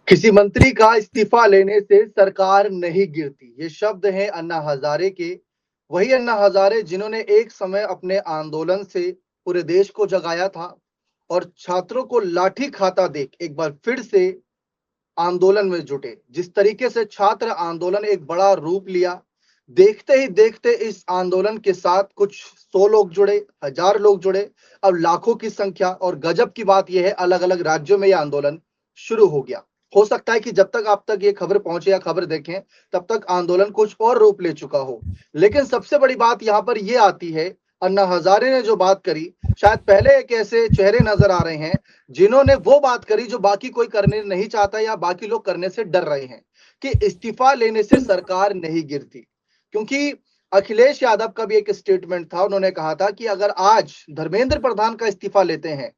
किसी मंत्री का इस्तीफा लेने से सरकार नहीं गिरती। ये शब्द हैं अन्ना हजारे के। वही अन्ना हजारे जिन्होंने एक समय अपने आंदोलन से पूरे देश को जगाया था और छात्रों को लाठी खाता देख एक बार फिर से आंदोलन में जुटे। जिस तरीके से छात्र आंदोलन एक बड़ा रूप लिया, देखते ही देखते इस आंदोलन के साथ कुछ 100 लोग जुड़े, 1000 लोग जुड़े, अब लाखों की संख्या। और गजब की बात यह है, अलग-अलग राज्यों में यह आंदोलन शुरू हो गया। हो सकता है कि जब तक आप तक ये खबर पहुंचे या खबर देखें, तब तक आंदोलन कुछ और रूप ले चुका हो। लेकिन सबसे बड़ी बात यहाँ पर यह आती है, अन्ना हजारे ने जो बात करी, शायद पहले एक ऐसे चेहरे नजर आ रहे हैं जिन्होंने वो बात करी जो बाकी कोई करने नहीं चाहता या बाकी लोग करने से डर रहे हैं, कि इस्तीफा लेने से सरकार नहीं गिरती। क्योंकि अखिलेश यादव का भी एक स्टेटमेंट था, उन्होंने कहा था कि अगर आज धर्मेंद्र प्रधान का इस्तीफा लेते हैं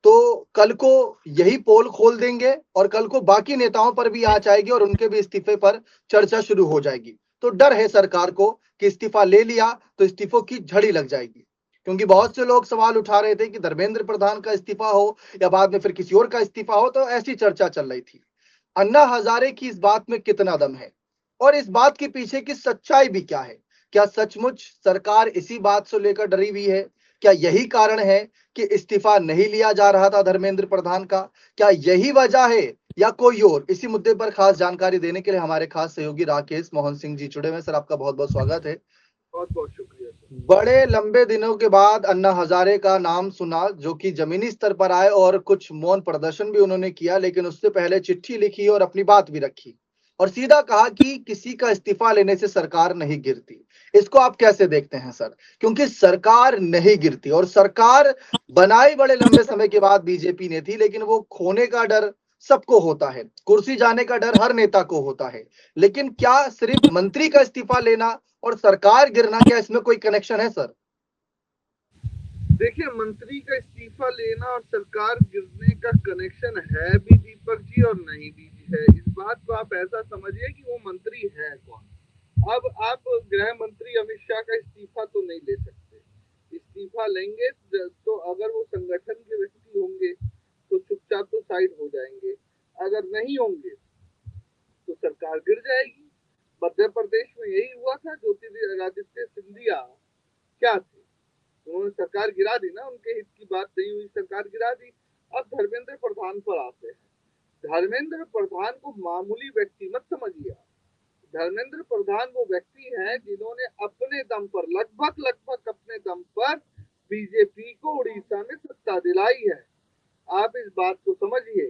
तो कल को यही पोल खोल देंगे और कल को बाकी नेताओं पर भी आ जाएगी और उनके भी इस्तीफे पर चर्चा शुरू हो जाएगी। तो डर है सरकार को कि इस्तीफा ले लिया तो इस्तीफों की झड़ी लग जाएगी। क्योंकि बहुत से लोग सवाल उठा रहे थे कि धर्मेंद्र प्रधान का इस्तीफा हो या बाद में फिर किसी और का इस्तीफा हो, तो ऐसी चर्चा चल रही थी। अन्ना हजारे की इस बात में कितना दम है और इस बात के पीछे की सच्चाई भी क्या है? क्या सचमुच सरकार इसी बात से लेकर डरी हुई है? क्या यही कारण है कि इस्तीफा नहीं लिया जा रहा था धर्मेंद्र प्रधान का? क्या यही वजह है या कोई और? इसी मुद्दे पर खास जानकारी देने के लिए हमारे खास सहयोगी राकेश मोहन सिंह जी जुड़े हुए हैं। सर, आपका बहुत बहुत स्वागत है। बहुत बहुत शुक्रिया सर। बड़े लंबे दिनों के बाद अन्ना हजारे का नाम सुना, जो कि जमीनी स्तर पर आए और कुछ मौन प्रदर्शन भी उन्होंने किया, लेकिन उससे पहले चिट्ठी लिखी और अपनी बात भी रखी और सीधा कहा कि किसी का इस्तीफा लेने से सरकार नहीं गिरती। इसको आप कैसे देखते हैं सर? क्योंकि सरकार नहीं गिरती और सरकार बनाई बड़े लंबे समय के बाद बीजेपी ने थी, लेकिन वो खोने का डर सबको होता है, कुर्सी जाने का डर हर नेता को होता है। लेकिन क्या सिर्फ मंत्री का इस्तीफा लेना और सरकार गिरना, क्या इसमें कोई कनेक्शन है सर? देखिए, मंत्री का इस्तीफा लेना और सरकार गिरने का कनेक्शन है भी दीपक जी और नहीं भी है। इस बात को आप ऐसा समझिए कि वो मंत्री है कौन। अब आप गृह मंत्री अमित शाह का इस्तीफा तो नहीं ले सकते। इस्तीफा लेंगे तो अगर वो संगठन के व्यक्ति होंगे तो चुपचाप तो साइड हो जाएंगे, अगर नहीं होंगे तो सरकार गिर जाएगी। मध्य प्रदेश में यही हुआ था। ज्योतिरादित्य सिंधिया क्या थे, उन्होंने सरकार गिरा दी ना, उनके हित की बात नहीं हुई, सरकार गिरा दी। अब धर्मेंद्र प्रधान पर आते हैं। धर्मेंद्र प्रधान को मामूली व्यक्ति मत समझिए। धर्मेंद्र प्रधान वो व्यक्ति हैं जिन्होंने अपने दम पर लगभग अपने दम पर बीजेपी को उड़ीसा में सत्ता दिलाई है। आप इस बात को समझिए।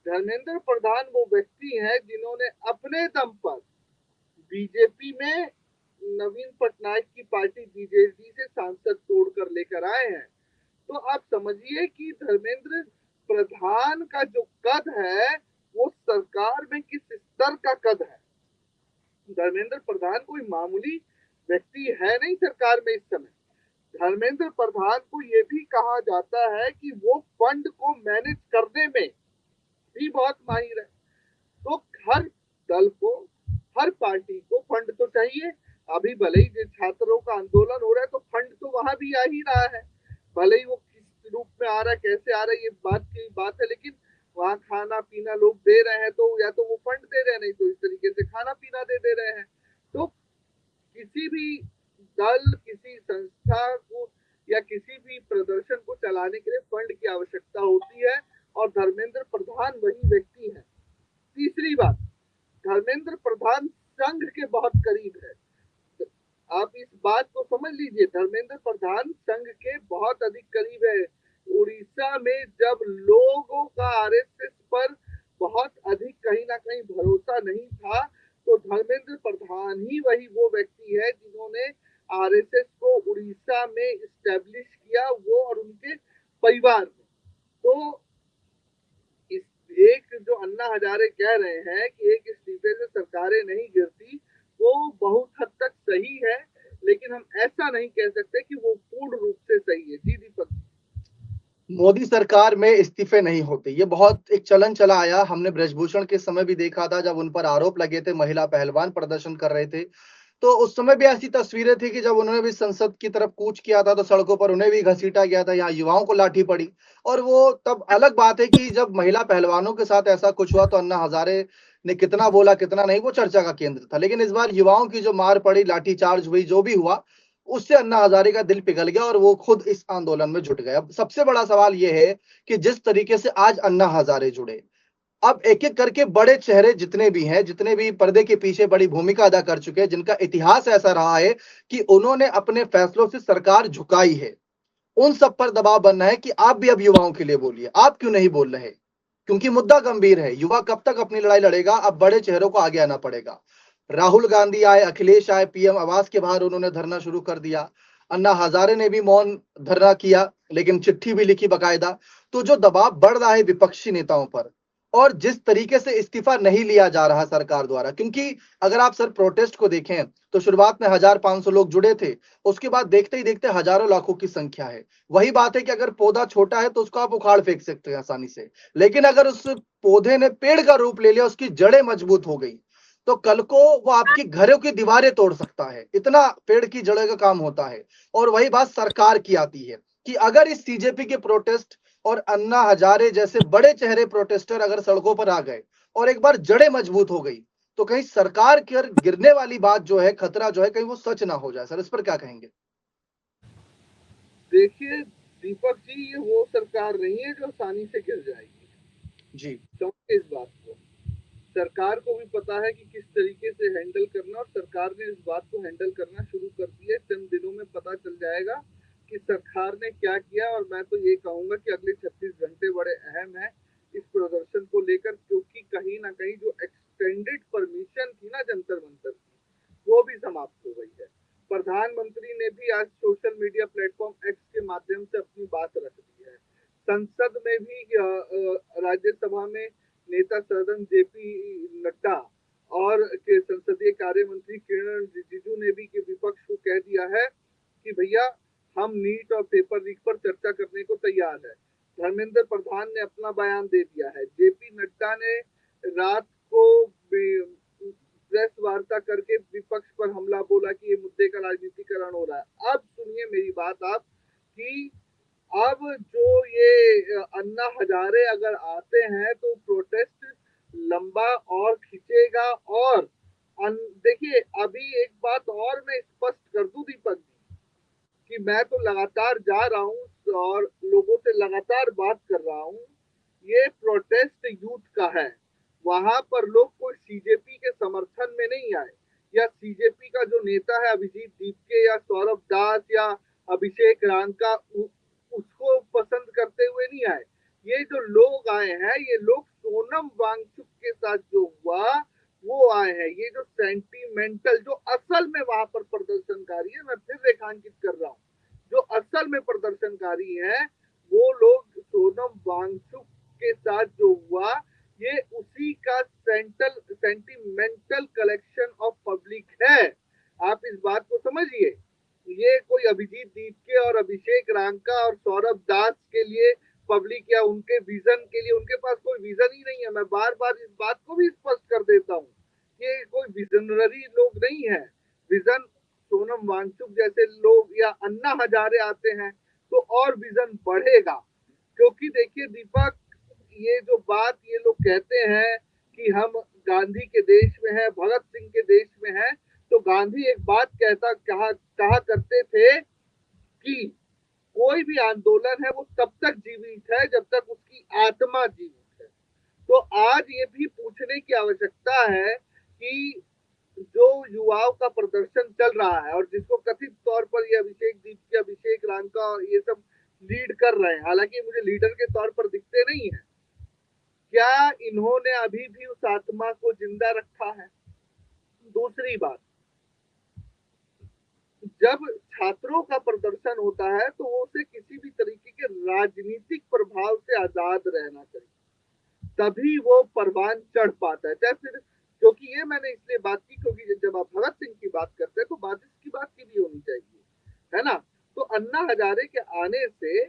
धर्मेंद्र प्रधान वो व्यक्ति हैं जिन्होंने अपने दम पर बीजेपी में नवीन पटनायक की पार्टी बीजेडी से सांसद तोड़कर लेकर आए हैं। तो आप समझिए कि धर्मेंद्र प्रधान का जो कद है वो सरकार में किस स्तर का कद है। धर्मेंद्र प्रधान कोई मामूली व्यक्ति है नहीं सरकार में इस समय। धर्मेंद्र प्रधान को ये भी कहा जाता है कि वो फंड को मैनेज करने में भी बहुत माहिर है। तो हर दल को, हर पार्टी को फंड तो चाहिए। अभी भले ही छात्रों का आंदोलन हो रहा है तो फंड तो वहां भी आ ही रहा है, भले ही वो किस रूप में आ रहा है, कैसे आ रहा है, ये बात की बात है। लेकिन वहां खाना पीना लोग दे रहे हैं तो या तो वो फंड दे रहे हैं, नहीं तो इस तरीके से खाना पीना दे रहे हैं। तो किसी भी दल, किसी संस्था को या किसी भी प्रदर्शन को चलाने के लिए फंड की आवश्यकता होती है और धर्मेंद्र प्रधान वही व्यक्ति है। तीसरी बात, धर्मेंद्र प्रधान संघ के बहुत करीब है। आप इस बात को समझ लीजिए, धर्मेंद्र प्रधान संघ के बहुत अधिक करीब है। उड़ीसा में जब लोगों का आरएसएस पर बहुत अधिक कहीं ना कहीं भरोसा नहीं था, तो धर्मेंद्र प्रधान ही वही वो व्यक्ति है जिन्होंने आरएसएस को उड़ीसा में इस्टेब्लिश किया, वो और उनके परिवार में। तो इस एक जो अन्ना हजारे कह रहे हैं कि एक इस्तीफे से सरकारें नहीं गिरती, वो बहुत हद तक सही है, लेकिन हम ऐसा नहीं कह सकते कि वो पूर्ण रूप से सही है। जी दीपक। मोदी सरकार में इस्तीफे नहीं होते, ये बहुत एक चलन चला आया। हमने ब्रजभूषण के समय भी देखा था, जब उन पर आरोप लगे थे, महिला पहलवान प्रदर्शन कर रहे थे, तो उस समय भी ऐसी तस्वीरें थी कि जब उन्होंने भी संसद की तरफ कूच किया था, तो सड़कों पर उन्हें भी घसीटा गया था, यहाँ युवाओं को लाठी पड़ी। और वो तब अलग बात है कि जब महिला पहलवानों के साथ ऐसा कुछ हुआ, तो अन्ना हज़ारे ने कितना बोला, कितना नहीं, वो चर्चा का केंद्र था। लेकिन इस बार युवाओं की जो मार पड़ी, लाठीचार्ज हुई, जो भी हुआ, उससे अन्ना हज़ारे का दिल पिघल गया और वो खुद इस आंदोलन में जुट गए। अब सबसे बड़ा सवाल ये है कि जिस तरीके से आज अन्ना हज़ारे जुड़े, अब एक-एक करके बड़े चेहरे जितने भी हैं, जितने भी पर्दे के पीछे बड़ी भूमिका अदा कर चुके हैं, जिनका इतिहास ऐसा रहा है कि उन्होंने अपने फैसलों से सरकार झुकाई है, उन सब पर दबाव बन रहा है कि आप भी अब युवाओं के लिए बोलिए। आप क्यों नहीं बोल रहे? क्योंकि मुद्दा गंभीर है। युवा कब तक अपनी लड़ाई लड़ेगा? अब बड़े चेहरों को आगे आना पड़ेगा। राहुल गांधी आए, अखिलेश आए, पीएम आवास के बाहर उन्होंने धरना शुरू कर दिया। अन्ना हजारे ने भी मौन धरना किया, लेकिन चिट्ठी भी लिखी बकायदा। तो जो दबाव बढ़ रहा है विपक्षी नेताओं पर, और जिस तरीके से इस्तीफा नहीं लिया जा रहा सरकार द्वारा, क्योंकि अगर आप सर प्रोटेस्ट को देखें, तो शुरुआत में 1500 लोग जुड़े थे, उसके बाद देखते ही देखते हजारों लाखों की संख्या है। वही बात है कि अगर पौधा छोटा है तो उसको आप उखाड़ फेंक सकते हैं आसानी से, लेकिन अगर उस पौधे ने पेड़ का रूप ले लिया, उसकी जड़ें मजबूत हो गई, तो कल को वो आपकी घरों की दीवारें तोड़ सकता है। इतना पेड़ की जड़ों का काम होता है। और वही बात सरकार की आती है कि अगर इस सीजेपी के प्रोटेस्ट और अन्ना हजारे जैसे बड़े चेहरे प्रोटेस्टर अगर सड़कों पर आ गए और एक बार जड़ें मजबूत हो गई, तो कहीं सरकार के गिरने वाली बात जो है, खतरा जो है, कहीं वो सच ना हो जाए। सर, इस पर क्या कहेंगे? देखिए दीपक जी, ये वो सरकार नहीं है जो आसानी से गिर जाएगी। जी। समझिए इस बात को। सरकार को भी पता है कि किस तरीके से हैंडल करना, और सरकार ने इस बात को हैंडल करना शुरू कर दिया है। चंद दिनों में पता चल जाएगा कि सरकार ने क्या किया। और मैं तो ये कहूंगा कि अगले 36 घंटे बड़े अहम हैं इस प्रदर्शन को लेकर, क्योंकि कहीं ना कहीं जो एक्सटेंडेड परमिशन थी ना जंतर मंतर की, वो भी समाप्त हो गई है। प्रधानमंत्री ने भी आज सोशल मीडिया प्लेटफॉर्म एक्स के माध्यम से अपनी बात रख दी है। संसद में भी राज्यसभा में नेता सदन जेपी नड्डा और के संसदीय कार्य मंत्री किरण रिजिजू ने भी के विपक्ष को कह दिया है कि भैया हम नीट और पेपर लीक पर चर्चा करने को तैयार है। धर्मेंद्र प्रधान ने अपना बयान दे दिया है। जेपी नड्डा ने रात को प्रेस वार्ता करके विपक्ष पर हमला बोला कि ये मुद्दे का राजनीतिकरण हो रहा है। अब सुनिए मेरी बात आप कि अब जो ये अन्ना हजारे अगर आते हैं तो प्रोटेस्ट लंबा और खिंचेगा। और देखिए अभी एक बात और मैं स्पष्ट कर दूं दीपक जी, कि मैं तो लगातार जा रहा हूं और लोगों से लगातार बात कर रहा हूं। ये प्रोटेस्ट यूथ का है। वहां पर लोग कोई सीजेपी के समर्थन में नहीं आए, या सीजेपी का जो नेता है अभिजीत दीपके या सौरभ दास या अभिषेक रांका उसको पसंद करते हुए नहीं आए। ये जो लोग आए हैं, ये लोग सोनम वांगचुक के साथ जो हुआ वो आए हैं। ये जो सेंटिमेंटल, जो असल में वहां पर प्रदर्शनकारी है, मैं फिर रेखांकित कर रहा हूँ, जो असल में प्रदर्शनकारी है वो लोग सोनम वांगचुक के साथ जो हुआ, ये उसी का सेंटिमेंटल कलेक्शन ऑफ पब्लिक है। आप इस बात को समझिए। ये कोई अभिजीत दीपके और अभिषेक रांका और सौरभ दास के लिए पब्लिक या उनके विजन के लिए, उनके पास कोई विजन ही नहीं है। मैं बार बार इस बात को भी स्पष्ट कर देता हूँ, ये कोई विजनरी लोग नहीं है। विजन सोनम वांगचुक जैसे लोग या अन्ना हजारे आते हैं तो और विजन बढ़ेगा। क्योंकि देखिए दीपक, ये जो बात ये लोग कहते हैं कि हम गांधी के देश में हैं, भगत सिंह के देश में हैं, तो गांधी एक बात कहा करते थे कि कोई भी आंदोलन है वो तब तक जीवित है जब तक उसकी आत्मा जीवित है। तो आज ये भी पूछने की आवश्यकता है कि जो युवाओं का प्रदर्शन चल रहा है और जिसको कथित तौर पर ये अभिषेक दीपके, अभिषेक रांका और ये सब लीड कर रहे हैं, हालांकि मुझे लीडर के तौर पर दिखते नहीं है, क्या इन्होंने अभी भी उस आत्मा को जिंदा रखा है? दूसरी बात, जब छात्रों का प्रदर्शन होता है तो वो उसे किसी भी तरीके के राजनीतिक प्रभाव से आजाद रहना चाहिए, तभी वो परवान चढ़ पाता है। चाहे फिर, क्योंकि ये मैंने इसलिए बात की क्योंकि जब आप भगत सिंह की बात करते हैं तो बात इसकी बात की भी होनी चाहिए, है ना। तो अन्ना हजारे के आने से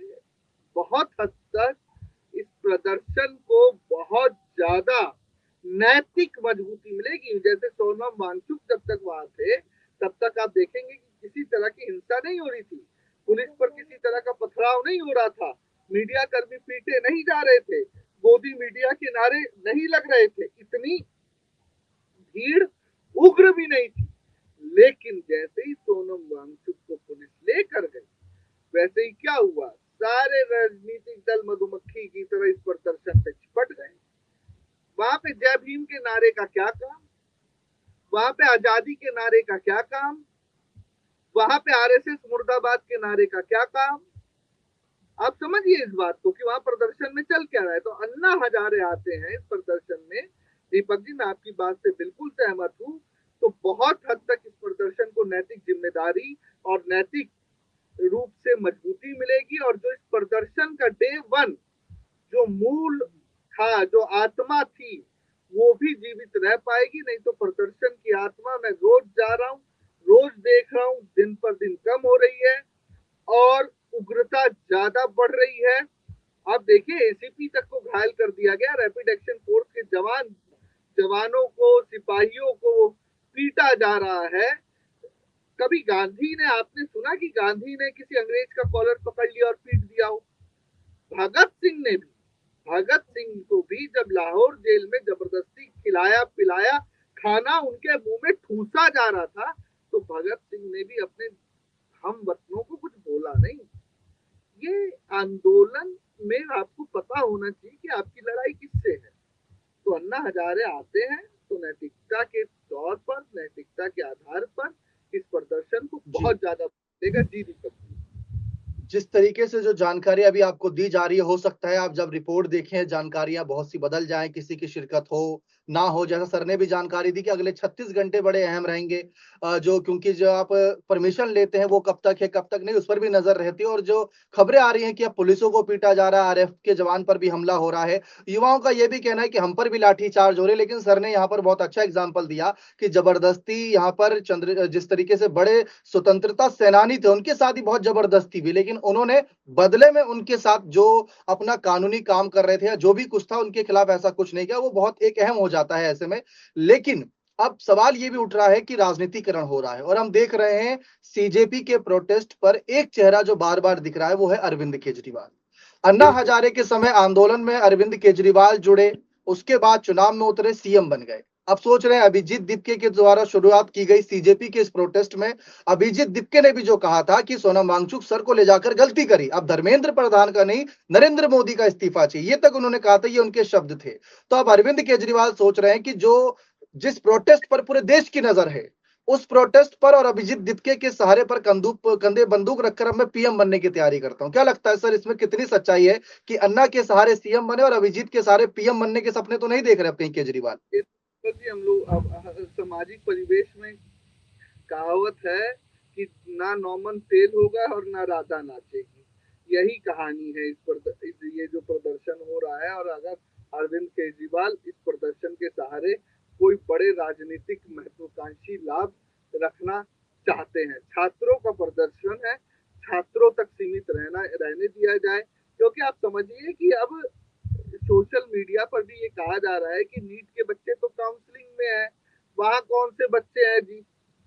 बहुत हद तक इस प्रदर्शन को बहुत ज्यादा नैतिक मजबूती मिलेगी। जैसे सोनम वांगचुक जब तक वहां थे तब तक आप देखेंगे कि किसी तरह की हिंसा नहीं हो रही थी, पुलिस पर किसी तरह का पथराव नहीं हो रहा था, मीडिया कर्मी पीटे नहीं जा रहे थे, मोदी मीडिया के नारे नहीं लग रहे थे, इतनी भीड़ उग्र भी नहीं थी। लेकिन जैसे ही सोनम वांगचुक को पुलिस लेकर गई, वैसे ही क्या हुआ, सारे राजनीतिक दल मधुमक्खी की तरह इस प्रदर्शन पे चिपट गए। वहां पे जय भीम के नारे का क्या काम, वहां पे आजादी के नारे का क्या काम, वहां पे आरएसएस मुर्दाबाद के नारे का क्या काम। आप समझिए इस बात को कि वहां प्रदर्शन में चल क्या रहा है। तो अन्ना हजारे आते हैं इस प्रदर्शन में, दीपक जी मैं आपकी बात से बिल्कुल सहमत हूं, तो बहुत हद तक इस प्रदर्शन को नैतिक जिम्मेदारी और नैतिक रूप से मजबूती मिलेगी, और जो इस प्रदर्शन का डे वन जो मूल था, जो आत्मा थी, वो भी जीवित रह पाएगी। नहीं तो प्रदर्शन की आत्मा मैं रोज जा रहा हूँ, रोज देख रहा हूँ, दिन पर दिन कम हो रही है और उग्रता ज्यादा बढ़ रही है। आप देखिए एसीपी तक को घायल कर दिया गया, रैपिड एक्शन फोर्स के जवानों को, सिपाहियों को पीटा जा रहा है। कभी गांधी ने, आपने सुना कि गांधी ने किसी अंग्रेज का कॉलर पकड़ लिया और पीट दिया हो? भगत सिंह ने भी, भगत सिंह को भी जब लाहौर जेल में जबरदस्ती खिलाया पिलाया, खाना उनके मुंह में ठूसा जा रहा था, तो भगत सिंह ने भी अपने हम वतनों को कुछ बोला नहीं। ये आंदोलन में आपको पता होना चाहिए कि आपकी लड़ाई किससे है। तो अन्ना हजारे आते हैं तो नैतिकता के तौर पर, नैतिकता के आधार पर इस प्रदर्शन को जी। बहुत ज्यादा देगा। जी दीपक। जिस तरीके से जो जानकारी अभी आपको दी जा रही है, हो सकता है आप जब रिपोर्ट देखें जानकारियां बहुत सी बदल जाएं, किसी की शिरकत हो ना हो। जैसा सर ने भी जानकारी दी कि अगले 36 घंटे बड़े अहम रहेंगे, जो क्योंकि जो आप परमिशन लेते हैं वो कब तक है कब तक नहीं, उस पर भी नजर रहती है। और जो खबरें आ रही हैं कि अब पुलिसों को पीटा जा रहा है, आरएफ के जवान पर भी हमला हो रहा है, युवाओं का ये भी कहना है कि हम पर भी लाठी चार्ज हो रहे हैं। लेकिन सर ने यहाँ पर बहुत अच्छा एग्जाम्पल दिया कि जबरदस्ती यहाँ पर जिस तरीके से बड़े स्वतंत्रता सेनानी थे उनके साथ ही बहुत जबरदस्ती भी, लेकिन उन्होंने बदले में उनके साथ जो अपना कानूनी काम कर रहे थे या जो भी कुछ था उनके खिलाफ ऐसा कुछ नहीं किया, वो बहुत एक अहम हो जाता है ऐसे में। लेकिन अब सवाल ये भी उठ रहा है कि राजनीतिकरण हो रहा है, और हम देख रहे हैं सीजेपी के प्रोटेस्ट पर एक चेहरा जो बार बार दिख रहा है वो है अरविंद केजरीवाल। अन्ना बिल्कुल। हजारे के समय आंदोलन में अरविंद केजरीवाल जुड़े, उसके बाद चुनाव में उतरे, सीएम बन गए। अब सोच रहे हैं अभिजीत दीपके के द्वारा शुरुआत की गई सीजेपी के इस प्रोटेस्ट में अभिजीत दीपके ने भी जो कहा था कि सोनम वांगचुक सर को ले जाकर गलती करी, अब धर्मेंद्र प्रधान का नहीं नरेंद्र मोदी का इस्तीफा चाहिए, ये तक उन्होंने कहा था, ये उनके शब्द थे। तो अब अरविंद केजरीवाल सोच रहे हैं कि जो जिस प्रोटेस्ट पर पूरे देश की नजर है, उस प्रोटेस्ट पर और अभिजीत दीपके के सहारे पर कंधे बंदूक रखकर अब मैं पीएम बनने की तैयारी करता हूं। क्या लगता है सर, इसमें कितनी सच्चाई है कि अन्ना के सहारे सीएम बने और अभिजीत के सहारे पीएम बनने के सपने तो नहीं देख रहे अब कहीं केजरीवाल? हम लोग अब सामाजिक परिवेश में कहावत है कि ना नॉमन फेल होगा और ना राधा नाचेगी। यही कहानी है ये जो प्रदर्शन हो रहा है। और अगर अरविंद केजरीवाल इस प्रदर्शन के सहारे कोई बड़े राजनीतिक महत्वाकांक्षी लाभ रखना चाहते हैं, छात्रों का प्रदर्शन है, छात्रों तक सीमित रहने दिया जाए। क्योंकि आप समझिए कि अब सोशल मीडिया पर भी ये कहा जा रहा है कि नीट के बच्चे तो काउंसलिंग में है, वहां कौन से बच्चे हैं जी,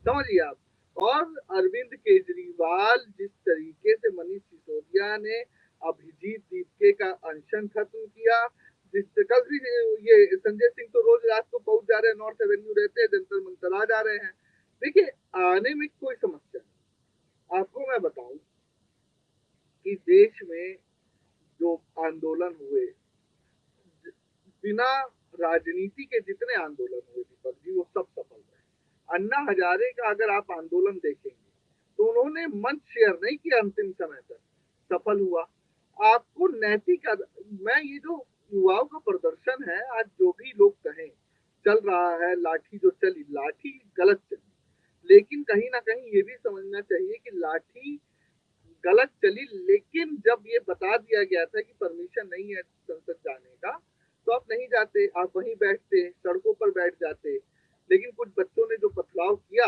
समझिए आप। और अरविंद केजरीवाल जिस तरीके से मनीष सिसोदिया ने अभिजीत दीपके का अनशन खत्म किया, जिस कल भी ये संजय सिंह तो रोज रात को पहुंच जा रहे हैं, नॉर्थ एवेन्यू रहते हैं, जंतर मंतर आ जा रहे हैं। देखिए आने में कोई समस्या नहीं। आपको मैं बताऊं कि देश में जो आंदोलन हुए, बिना राजनीति के जितने आंदोलन हुए दीपक जी, वो सब सफल रहे। अन्ना हजारे का अगर आप आंदोलन देखेंगे तो उन्होंने मंच शेयर नहीं किया अंतिम समय तक, सफल हुआ। आपको नैतिक मैं ये जो युवाओं का प्रदर्शन है, आज जो भी लोग कहें चल रहा है, लाठी जो चली, लाठी गलत चली, लेकिन कहीं ना कहीं ये भी समझना चाहिए कि लाठी गलत चली, लेकिन जब ये बता दिया गया था कि परमिशन नहीं है संसद जाने का, तो आप नहीं जाते, आप वहीं बैठते, सड़कों पर बैठ जाते। लेकिन कुछ बच्चों ने जो पथराव किया,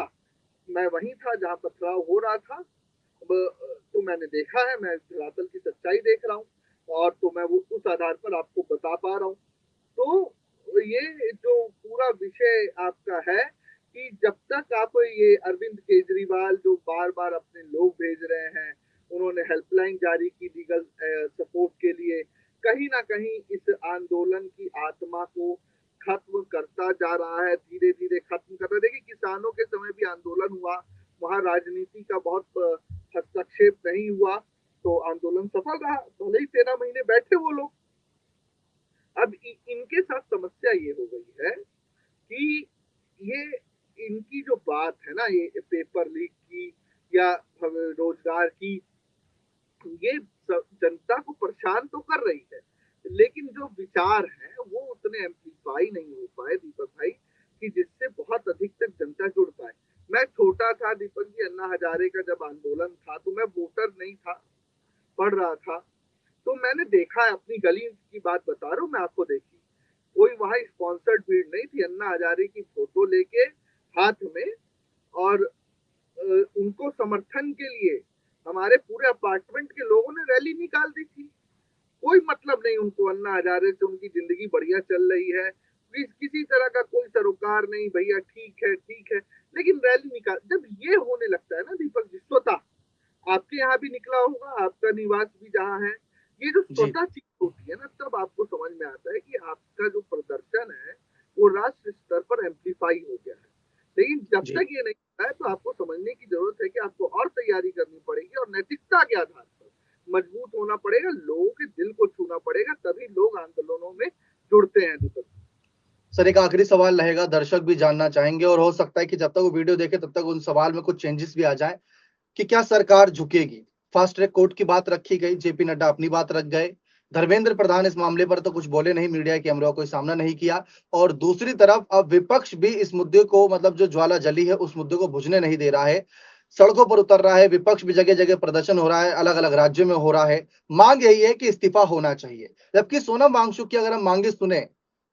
मैं वहीं था जहां पथराव हो रहा था, तो मैंने देखा है, मैं धरातल की सच्चाई देख रहा हूँ, और तो मैं वो उस आधार पर आपको बता पा रहा हूँ। तो ये जो पूरा विषय आपका है कि जब तक आप ये अरविंद केजरीवाल जो बार बार अपने लोग भेज रहे हैं, उन्होंने हेल्पलाइन जारी की लीगल सपोर्ट के लिए, कहीं ना कहीं इस आंदोलन की आत्मा को खत्म करता जा रहा है, धीरे धीरे खत्म कर रहा है। देखिए, किसानों के समय भी आंदोलन हुआ, वहां राजनीति का बहुत हस्तक्षेप नहीं हुआ, तो आंदोलन सफल रहा, भले ही 13 महीने बैठे वो लोग। अब इनके साथ समस्या ये हो गई है कि ये इनकी जो बात है ना, ये पेपर लीक की या रोजगार की, ये जनता को परेशान तो कर रही है, लेकिन जो विचार है वो उतने एम्पलीफाई नहीं हो पाए दीपक भाई, कि जिससे बहुत अधिक तक जनता जुड़ पाए। मैं छोटा था दीपक जी, अन्ना हजारे का जब आंदोलन था, तो मैं वोटर नहीं था, पढ़ रहा था, तो मैंने देखा है, अपनी गली की बात बता रहा हूँ मैं आपको, देखी कोई वहां स्पॉन्सर्ड भीड़ नहीं थी, अन्ना हजारे की फोटो लेके हाथ में, और उनको समर्थन के लिए हमारे पूरे अपार्टमेंट के लोगों ने रैली निकाल दी थी। कोई मतलब नहीं उनको अन्ना हजारे से, उनकी जिंदगी बढ़िया चल रही है, किसी तरह का कोई सरोकार नहीं, भैया ठीक है ठीक है, लेकिन रैली निकाल। जब ये होने लगता है ना दीपक जी, स्वतः आपके यहाँ भी निकला होगा, आपका निवास भी जहाँ है, ये जो जी स्वतः चीज होती है ना, तब आपको समझ में आता है कि आपका जो प्रदर्शन है वो राष्ट्र स्तर पर एम्पलीफाई हो गया है। लेकिन जब जी तक ये नहीं होता है, तो आपको समझने की जरूरत है कि आपको और तैयारी करनी पड़ेगी, और नैतिकता के आधार पर मजबूत होना पड़ेगा, लोगों के दिल को छूना पड़ेगा, तभी लोग आंदोलनों में जुड़ते हैं दीपक। सर, एक आखिरी सवाल रहेगा, दर्शक भी जानना चाहेंगे और हो सकता है कि जब तक वो वीडियो देखे तब तक उन सवाल में कुछ चेंजेस भी आ जाए कि क्या सरकार झुकेगी? फास्ट ट्रैक कोर्ट की बात रखी गई, जेपी नड्डा अपनी बात रख गए, धर्मेंद्र प्रधान इस मामले पर तो कुछ बोले नहीं, मीडिया के कैमरों कोई सामना नहीं किया, और दूसरी तरफ अब विपक्ष भी इस मुद्दे को, मतलब जो ज्वाला जली है उस मुद्दे को बुझने नहीं दे रहा है, सड़कों पर उतर रहा है, विपक्ष भी जगह जगह प्रदर्शन हो रहा है, अलग अलग राज्यों में हो रहा है, मांग यही है कि इस्तीफा होना चाहिए। जबकि सोनम वांगचुक की अगर हम मांगे सुने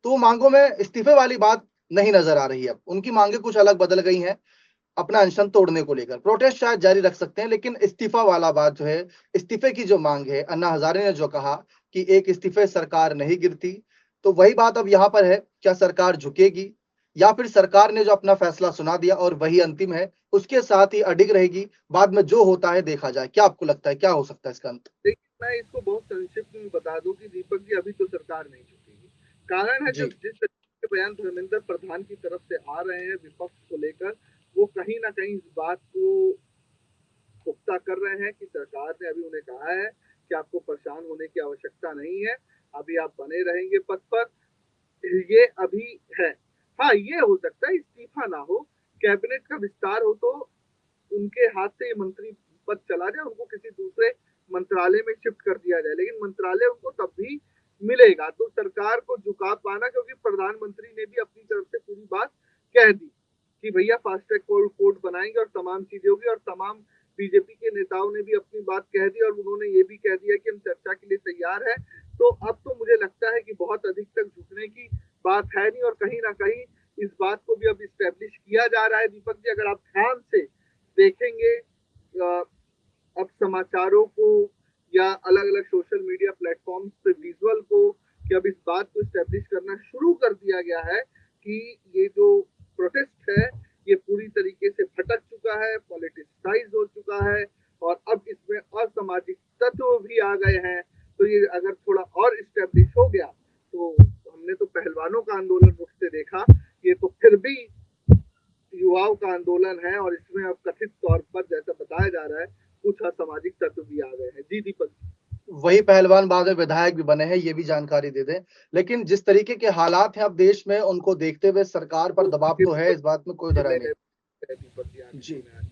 तो वो मांगों में इस्तीफे वाली बात नहीं नजर आ रही है। अब उनकी मांगे कुछ अलग बदल गई हैं, अपना अनशन तोड़ने को लेकर प्रोटेस्ट शायद जारी रख सकते हैं, लेकिन इस्तीफा वाला बात जो है, इस्तीफे की जो मांग है, अन्ना हजारे ने जो कहा कि एक इस्तीफे सरकार नहीं गिरती, तो वही बात अब यहाँ पर है, क्या सरकार झुकेगी या फिर सरकार ने जो अपना फैसला सुना दिया और वही अंतिम है, उसके साथ ही अडिग रहेगी, बाद में जो होता है देखा जाए। क्या आपको लगता है, क्या हो सकता है इसका अंत? देखिए, मैं इसको बहुत संक्षिप्त में बता दूं कि दीपक जी, अभी तो सरकार नहीं झुकेगी। कारण है, जी जब जिस तरीके के बयान धर्मेंद्र प्रधान की तरफ से आ रहे हैं विपक्ष को लेकर, वो कहीं ना कहीं इस बात को पुख्ता कर रहे हैं कि सरकार ने अभी उन्हें कहा है कि आपको परेशान होने की आवश्यकता नहीं है, अभी आप बने रहेंगे पद पर, ये अभी है। हाँ, ये हो सकता है इस्तीफा ना हो, कैबिनेट का विस्तार हो, तो उनके हाथ से ये मंत्री पद चला जाए, उनको किसी दूसरे मंत्रालय में शिफ्ट कर दिया जाए, लेकिन मंत्रालय उनको तब भी मिलेगा। तो सरकार को झुका पाना, क्योंकि प्रधानमंत्री ने भी अपनी तरफ से पूरी बात कह दी कि भैया फास्ट ट्रैक कोर्ट बनाएंगे और तमाम चीजें होगी, और तमाम बीजेपी के नेताओं ने भी अपनी बात कह दी, और उन्होंने ये भी कह दिया कि हम चर्चा के लिए तैयार है। तो अब तो मुझे लगता है कि बहुत अधिक तक झुकने की बात है नहीं, और कहीं ना कहीं इस बात को भी अब इस्टेब्लिश किया जा रहा है दीपक जी। अगर आप ध्यान से देखेंगे अब समाचारों को या अलग अलग सोशल मीडिया प्लेटफॉर्म्स पे विजुअल को, कि अब इस बात को स्टैब्लिश करना शुरू कर दिया गया है कि ये जो प्रोटेस्ट है ये पूरी तरीके से भटक चुका है, पॉलिटिसाइज हो चुका है, और अब इसमें असामाजिक तत्व भी आ गए हैं। तो ये अगर थोड़ा और स्टैब्लिश हो गया, तो हमने तो पहलवानों का आंदोलन रुकते देखा, ये तो फिर भी युवाओं का आंदोलन है, और इसमें अब कथित तौर पर जैसा बताया जा रहा है कुछ असामाजिक तत्व भी आ गए हैं। जी दीपक। वही पहलवान बाद में विधायक भी बने हैं, ये भी जानकारी दे दें। लेकिन जिस तरीके के हालात हैं अब देश में, उनको देखते हुए सरकार पर तो दबाव तो है, इस बात में कोई धराई नहीं। दीपक जी आगे जी सुना है।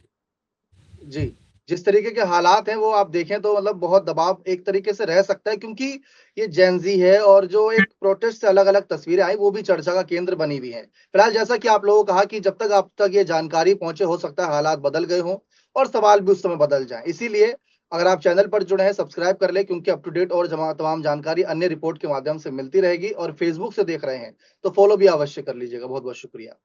जी, जिस तरीके के हालात हैं वो आप देखें तो मतलब बहुत दबाव एक तरीके से रह सकता है, क्योंकि ये जेन ज़ी है और जो एक प्रोटेस्ट से अलग-अलग तस्वीरें आई वो भी चर्चा का केंद्र बनी हुई हैं। फिलहाल जैसा कि आप लोगों को कहा कि जब तक आप तक ये जानकारी पहुँचे, हो सकता है हालात बदल गए हों और सवाल भी उस समय बदल जाएँ। इसीलिए अगर आप चैनल पर जुड़े हैं, सब्सक्राइब कर लें, क्योंकि अप टू डेट और तमाम जानकारी अन्य रिपोर्ट के माध्यम से मिलती रहेगी, और फेसबुक से देख रहे हैं तो फॉलो भी अवश्य कर लीजिएगा। बहुत-बहुत शुक्रिया।